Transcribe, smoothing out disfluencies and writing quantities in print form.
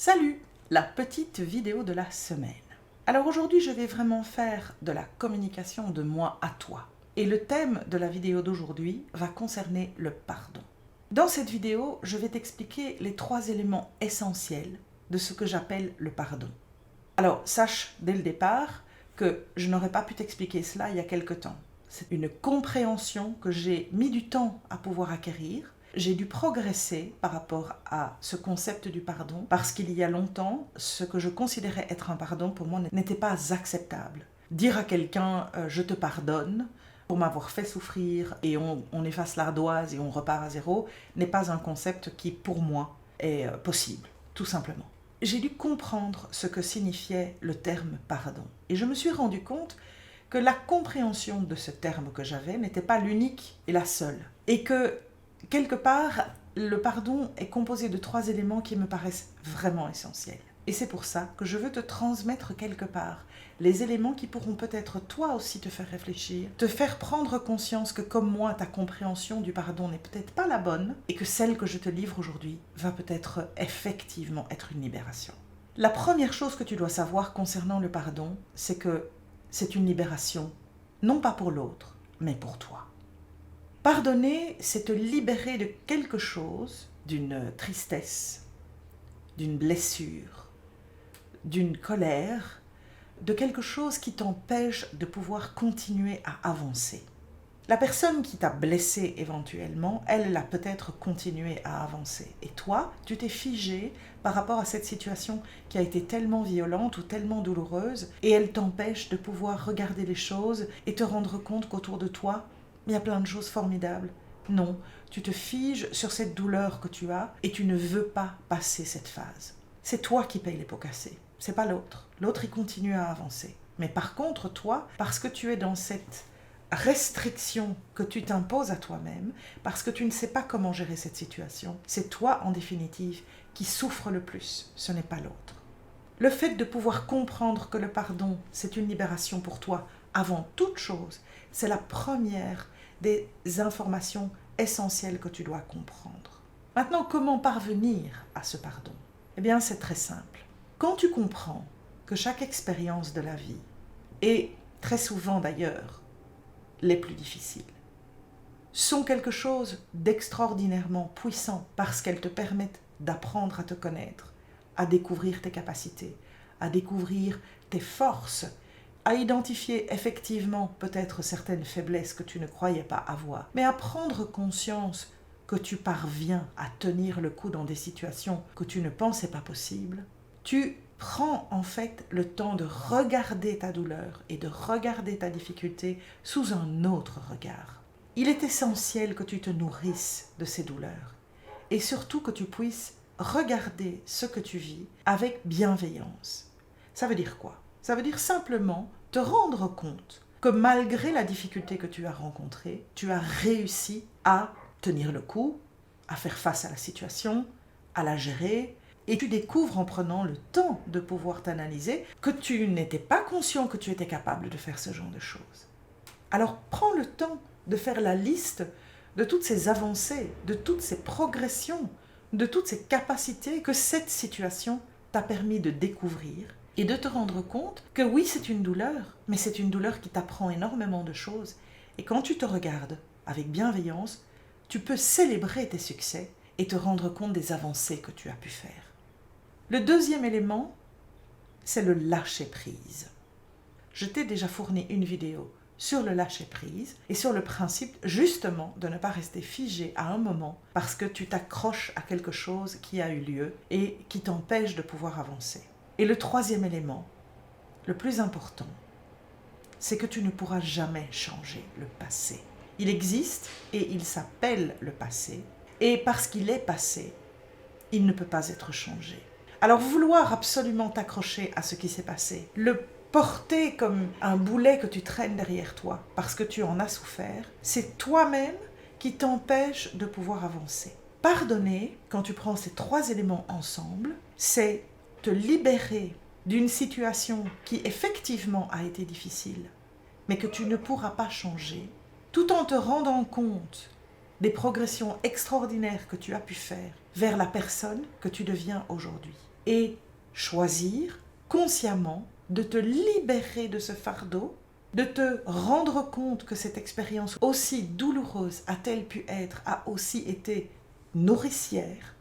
Salut! La petite vidéo de la semaine. Alors aujourd'hui, je vais vraiment faire de la communication de moi à toi. Et le thème de la vidéo d'aujourd'hui va concerner le pardon. Dans cette vidéo, je vais t'expliquer les 3 éléments essentiels de ce que j'appelle le pardon. Alors, sache dès le départ que je n'aurais pas pu t'expliquer cela il y a quelque temps. C'est une compréhension que j'ai mis du temps à pouvoir acquérir. J'ai dû progresser par rapport à ce concept du pardon parce qu'il y a longtemps, ce que je considérais être un pardon pour moi n'était pas acceptable. Dire à quelqu'un « je te pardonne » pour m'avoir fait souffrir et on efface l'ardoise et on repart à zéro n'est pas un concept qui pour moi est possible, tout simplement. J'ai dû comprendre ce que signifiait le terme pardon et je me suis rendu compte que la compréhension de ce terme que j'avais n'était pas l'unique et la seule et que quelque part, le pardon est composé de 3 éléments qui me paraissent vraiment essentiels. Et c'est pour ça que je veux te transmettre quelque part les éléments qui pourront peut-être toi aussi te faire réfléchir, te faire prendre conscience que comme moi, ta compréhension du pardon n'est peut-être pas la bonne et que celle que je te livre aujourd'hui va peut-être effectivement être une libération. La première chose que tu dois savoir concernant le pardon, c'est que c'est une libération, non pas pour l'autre, mais pour toi. Pardonner, c'est te libérer de quelque chose, d'une tristesse, d'une blessure, d'une colère, de quelque chose qui t'empêche de pouvoir continuer à avancer. La personne qui t'a blessé éventuellement, elle a peut-être continué à avancer. Et toi, tu t'es figé par rapport à cette situation qui a été tellement violente ou tellement douloureuse et elle t'empêche de pouvoir regarder les choses et te rendre compte qu'autour de toi, il y a plein de choses formidables. Non, tu te figes sur cette douleur que tu as et tu ne veux pas passer cette phase. C'est toi qui payes les pots cassés, c'est pas l'autre. L'autre, il continue à avancer. Mais par contre, toi, parce que tu es dans cette restriction que tu t'imposes à toi-même, parce que tu ne sais pas comment gérer cette situation, c'est toi, en définitive, qui souffre le plus, ce n'est pas l'autre. Le fait de pouvoir comprendre que le pardon, c'est une libération pour toi, avant toute chose, c'est la première des informations essentielles que tu dois comprendre. Maintenant, comment parvenir à ce pardon? Eh bien, c'est très simple. Quand tu comprends que chaque expérience de la vie, et très souvent d'ailleurs, les plus difficiles, sont quelque chose d'extraordinairement puissant parce qu'elles te permettent d'apprendre à te connaître, à découvrir tes capacités, à découvrir tes forces, à identifier effectivement peut-être certaines faiblesses que tu ne croyais pas avoir, mais à prendre conscience que tu parviens à tenir le coup dans des situations que tu ne pensais pas possibles, tu prends en fait le temps de regarder ta douleur et de regarder ta difficulté sous un autre regard. Il est essentiel que tu te nourrisses de ces douleurs et surtout que tu puisses regarder ce que tu vis avec bienveillance. Ça veut dire quoi? Ça veut dire simplement te rendre compte que malgré la difficulté que tu as rencontrée, tu as réussi à tenir le coup, à faire face à la situation, à la gérer, et tu découvres en prenant le temps de pouvoir t'analyser que tu n'étais pas conscient que tu étais capable de faire ce genre de choses. Alors prends le temps de faire la liste de toutes ces avancées, de toutes ces progressions, de toutes ces capacités que cette situation t'a permis de découvrir et de te rendre compte que oui, c'est une douleur, mais c'est une douleur qui t'apprend énormément de choses. Et quand tu te regardes avec bienveillance, tu peux célébrer tes succès et te rendre compte des avancées que tu as pu faire. Le deuxième élément, c'est le lâcher-prise. Je t'ai déjà fourni une vidéo sur le lâcher-prise et sur le principe justement de ne pas rester figé à un moment parce que tu t'accroches à quelque chose qui a eu lieu et qui t'empêche de pouvoir avancer. Et le troisième élément, le plus important, c'est que tu ne pourras jamais changer le passé. Il existe et il s'appelle le passé. Et parce qu'il est passé, il ne peut pas être changé. Alors vouloir absolument t'accrocher à ce qui s'est passé, le porter comme un boulet que tu traînes derrière toi parce que tu en as souffert, c'est toi-même qui t'empêche de pouvoir avancer. Pardonner, quand tu prends ces 3 éléments ensemble, c'est te libérer d'une situation qui effectivement a été difficile, mais que tu ne pourras pas changer, tout en te rendant compte des progressions extraordinaires que tu as pu faire vers la personne que tu deviens aujourd'hui. et choisir consciemment de te libérer de ce fardeau, de te rendre compte que cette expérience, aussi douloureuse a-t-elle pu être, a aussi été nourricière,